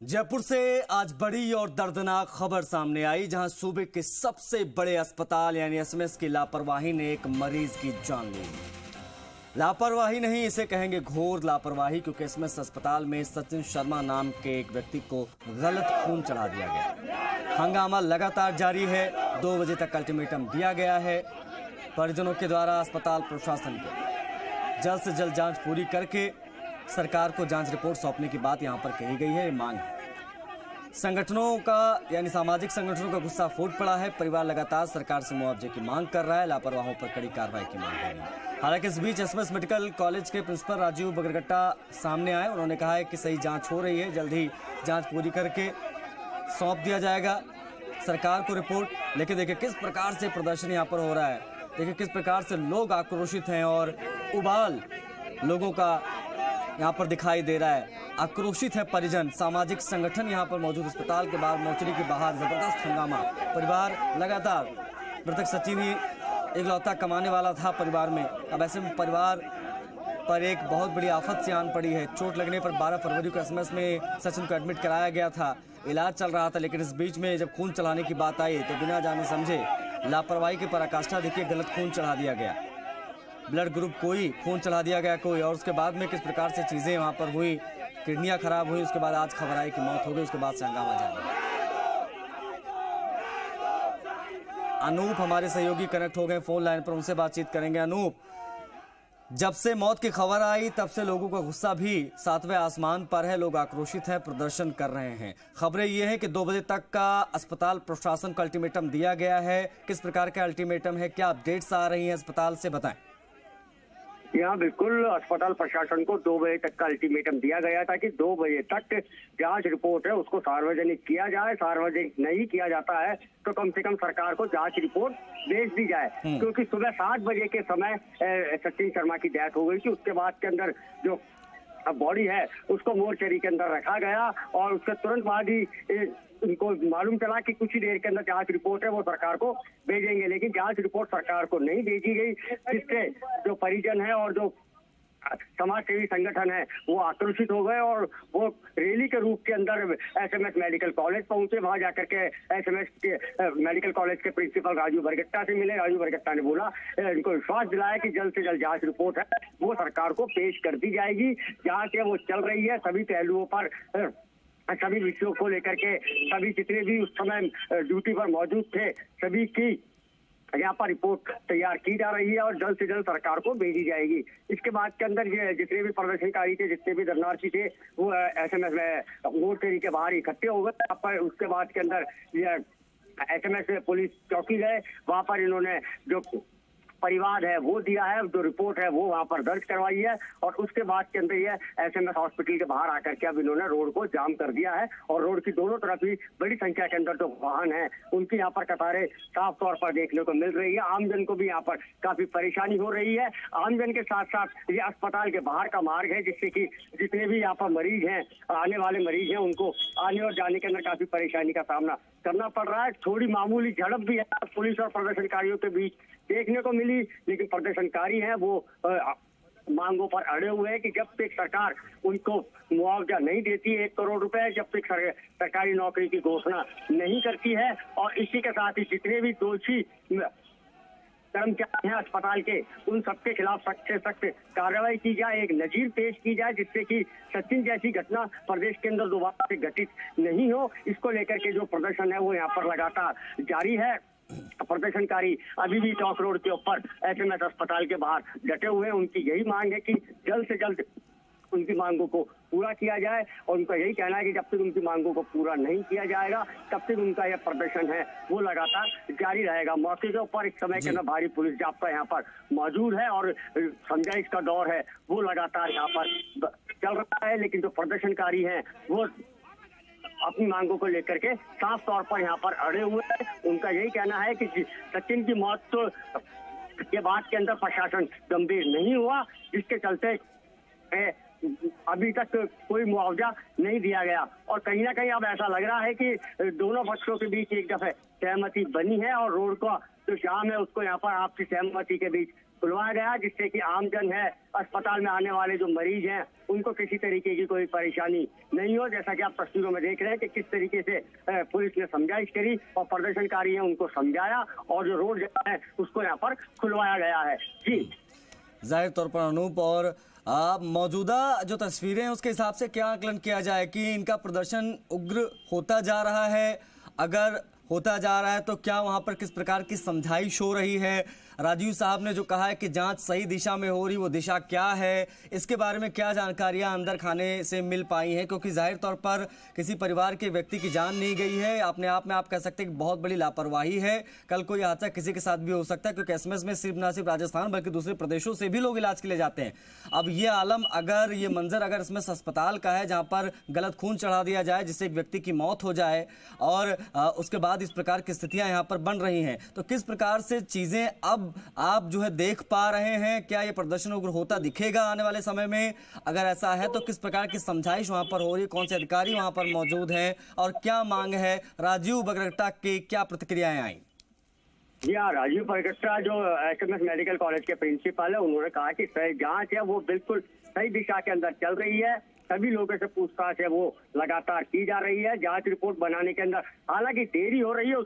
जयपुर से आज बड़ी और दर्दनाक खबर सामने आई, जहां सूबे के सबसे बड़े अस्पताल यानी एसएमएस की लापरवाही ने एक मरीज की जान ली। लापरवाही नहीं, इसे कहेंगे घोर लापरवाही, क्योंकि एसएमएस अस्पताल में सचिन शर्मा नाम के एक व्यक्ति को गलत खून चढ़ा दिया गया। हंगामा लगातार जारी है। 2 बजे तक अल्टीमेटम दिया गया है। परिजनों के द्वारा अस्पताल प्रशासन को जल्द से जल्द जांच पूरी करके सरकार को जांच रिपोर्ट सौंपने की बात यहां पर कही गई है। मांग है संगठनों का यानी सामाजिक संगठनों का गुस्सा फूट पड़ा है। परिवार लगातार सरकार से मुआवजे की मांग कर रहा है। लापरवाहों पर कड़ी कार्रवाई की मांग कर रही है। हालांकि इस बीच एसएमएस मेडिकल कॉलेज के प्रिंसिपल राजीव बगरगट्टा सामने आए। उन्होंने कहा है कि सही जांच हो रही है, जल्द ही जांच पूरी करके सौंप दिया जाएगा सरकार को रिपोर्ट। लेकिन देखिए किस प्रकार से प्रदर्शन यहाँ पर हो रहा है, देखिए किस प्रकार से लोग आक्रोशित हैं और उबाल लोगों का यहाँ पर दिखाई दे रहा है। आक्रोशित है परिजन, सामाजिक संगठन यहाँ पर मौजूद। अस्पताल के बाहर, मोर्चरी के बाहर जबरदस्त हंगामा। परिवार लगातार, मृतक सचिन ही इकलौता कमाने वाला था परिवार में। अब ऐसे में परिवार पर एक बहुत बड़ी आफत से आन पड़ी है। चोट लगने पर 12 फरवरी को एसएमएस में सचिन को एडमिट कराया गया था, इलाज चल रहा था। लेकिन इस बीच में जब खून चढ़ाने की बात आई तो बिना जाने समझे लापरवाही की पराकाष्ठा देखिए, गलत खून चढ़ा दिया गया। ब्लड ग्रुप कोई, खून चढ़ा दिया गया कोई। और उसके बाद में किस प्रकार से चीज़ें वहाँ पर हुई, किडनियाँ खराब हुई। उसके बाद आज खबर आई कि मौत हो गई। उसके बाद से हंगामा जारी। अनूप हमारे सहयोगी कनेक्ट हो गए फोन लाइन पर, उनसे बातचीत करेंगे। अनूप, जब से मौत की खबर आई तब से लोगों का गुस्सा भी 7वें आसमान पर है। लोग आक्रोशित हैं, प्रदर्शन कर रहे हैं। खबरें ये हैं कि 2 बजे तक का अस्पताल प्रशासन को अल्टीमेटम दिया गया है। किस प्रकार का अल्टीमेटम है, क्या अपडेट्स आ रही हैं अस्पताल से, बताएं। यहाँ बिल्कुल अस्पताल प्रशासन को 2 बजे तक का अल्टीमेटम दिया गया था कि 2 बजे तक जांच रिपोर्ट है उसको सार्वजनिक किया जाए। सार्वजनिक नहीं किया जाता है तो कम से कम सरकार को जांच रिपोर्ट भेज दी जाए, क्योंकि सुबह 7 बजे के समय सचिन शर्मा की डेथ हो गई थी। उसके बाद के अंदर जो बॉडी है उसको मोर्चरी के अंदर रखा गया और उसके तुरंत बाद ही उनको मालूम चला कि कुछ ही देर के अंदर जांच रिपोर्ट है वो सरकार को भेजेंगे। लेकिन जांच रिपोर्ट सरकार को नहीं भेजी गई, जिससे जो परिजन है और जो समाज सेवी संगठन है वो आक्रोशित हो गए और वो रैली के रूप के अंदर एसएमएस मेडिकल कॉलेज पहुंचे। वहां जाकर के एसएमएस के मेडिकल कॉलेज के प्रिंसिपल राजीव बरगट्टा से मिले। राजीव बरगट्टा ने बोला, इनको विश्वास दिलाया कि जल्द से जल्द जांच रिपोर्ट है वो सरकार को पेश कर दी जाएगी। जांच है वो चल रही है, सभी पहलुओं पर, सभी विषयों को लेकर के सभी जितने भी उस समय ड्यूटी पर मौजूद थे सभी की यहाँ पर रिपोर्ट तैयार की जा रही है और जल्द से जल्द सरकार को भेजी जाएगी। इसके बाद के अंदर ये जितने भी प्रदर्शनकारी थे, जितने भी धरनार्थी थे, वो एसएमएस में मोर्चरी के बाहर इकट्ठे हो गए। पर उसके बाद के अंदर एसएमएस में पुलिस चौकी गए, वहां पर इन्होंने जो परिवार है वो दिया है, जो रिपोर्ट है वो वहां पर दर्ज करवाई है। और उसके बाद के अंदर ये एसएमएस हॉस्पिटल के बाहर आकर के अब इन्होंने रोड को जाम कर दिया है और रोड की दोनों तरफ ही बड़ी संख्या के अंदर जो वाहन है उनकी यहाँ पर कतारें साफ तौर पर देखने को मिल रही है। आमजन को भी यहाँ पर काफी परेशानी हो रही है। आमजन के साथ साथ ये अस्पताल के बाहर का मार्ग है, जिससे कि जितने भी यहाँ पर मरीज हैं, आने वाले मरीज हैं, उनको आने और जाने के अंदर काफी परेशानी का सामना करना पड़ रहा है। थोड़ी मामूली झड़प भी है पुलिस और प्रदर्शनकारियों के बीच देखने को मिली, लेकिन प्रदर्शनकारी हैं वो मांगों पर अड़े हुए हैं कि जब तक सरकार उनको मुआवजा नहीं देती है 1 करोड़ रुपए, जब तक सरकारी नौकरी की घोषणा नहीं करती है, और इसी के साथ ही जितने भी दोषी कर्मचारी हैं अस्पताल के उन सबके खिलाफ सख्त से सख्त कार्रवाई की जाए, एक नजीर पेश की जाए, जिससे कि सचिन जैसी घटना प्रदेश के अंदर दोबारा से घटित नहीं हो। इसको लेकर के जो प्रदर्शन है वो यहाँ पर लगातार जारी है। प्रदर्शनकारी अभी भी चौक रोड के ऊपर एसएमएस अस्पताल के बाहर डटे हुए हैं। उनकी यही मांग है कि जल्द से जल्द उनकी मांगों को पूरा किया जाए और उनका यही कहना है कि जब तक उनकी मांगों को पूरा नहीं किया जाएगा तब तक उनका यह प्रदर्शन है वो लगातार जारी रहेगा। मौके के ऊपर इस समय के अंदर भारी पुलिस जाब्ता यहाँ पर मौजूद है और समझाइश का दौर है वो लगातार यहाँ पर चल रहा है। लेकिन जो प्रदर्शनकारी हैं वो अपनी मांगों को लेकर के साफ तौर पर यहाँ पर अड़े हुए हैं। उनका यही कहना है कि सचिन की मौत तो के बाद के अंदर प्रशासन गंभीर नहीं हुआ, जिसके चलते अभी तक कोई मुआवजा नहीं दिया गया। और कहीं ना कहीं अब ऐसा लग रहा है कि दोनों पक्षों के बीच एक दफे सहमति बनी है और रोड का जो जाम है उसको यहाँ पर आपसी सहमति के बीच खुलवाया गया, जिससे कि आमजन है, अस्पताल में आने वाले जो मरीज हैं, उनको किसी तरीके की कोई परेशानी नहीं हो। जैसा कि आप तस्वीरों में देख रहे हैं कि किस तरीके से पुलिस ने समझाइश करी और प्रदर्शनकारी हैं उनको समझाया, और जो रोड है उसको यहाँ पर खुलवाया गया है। जी जाहिर तौर पर अनूप, और मौजूदा जो तस्वीरें हैं उसके हिसाब से क्या आकलन किया जाए कि इनका प्रदर्शन उग्र होता जा रहा है? अगर होता जा रहा है तो क्या वहां पर किस प्रकार की समझाइश हो रही है? राजीव साहब ने जो कहा है कि जांच सही दिशा में हो रही, वो दिशा क्या है? इसके बारे में क्या जानकारियां अंदर खाने से मिल पाई हैं? क्योंकि जाहिर तौर पर किसी परिवार के व्यक्ति की जान नहीं गई है, अपने आप में आप कह सकते हैं कि बहुत बड़ी लापरवाही है। कल कोई हादसा किसी के साथ भी हो सकता है, क्योंकि एसएमएस में सिर्फ ना सिर्फ राजस्थान बल्कि दूसरे प्रदेशों से भी लोग इलाज के लिए जाते हैं। अब ये आलम, अगर ये मंजर अगर इसमें अस्पताल का है जहाँ पर गलत खून चढ़ा दिया जाए जिससे एक व्यक्ति की मौत हो जाए, और उसके बाद इस प्रकार की स्थितियां यहाँ पर बन रही हैं, तो किस प्रकार से चीजें अब आप जो है देख पा रहे हैं? क्या ये प्रदर्शन उग्र होता दिखेगा आने वाले समय में? अगर ऐसा है तो किस प्रकार की समझाइश वहां पर हो रही है? कौन से अधिकारी वहां पर मौजूद हैं और क्या मांग है? राजीव बगरट्टा की क्या प्रतिक्रियाएं आई? जी हाँ, राजीव बगरट्टा जो एसएमएस मेडिकल कॉलेज के प्रिंसिपल है, उन्होंने कहा कि सही जांच है वो बिल्कुल सही दिशा के अंदर चल रही है। सभी लोगों से पूछताछ है वो लगातार की जा रही है। जांच रिपोर्ट बनाने के अंदर हालांकि देरी हो रही है,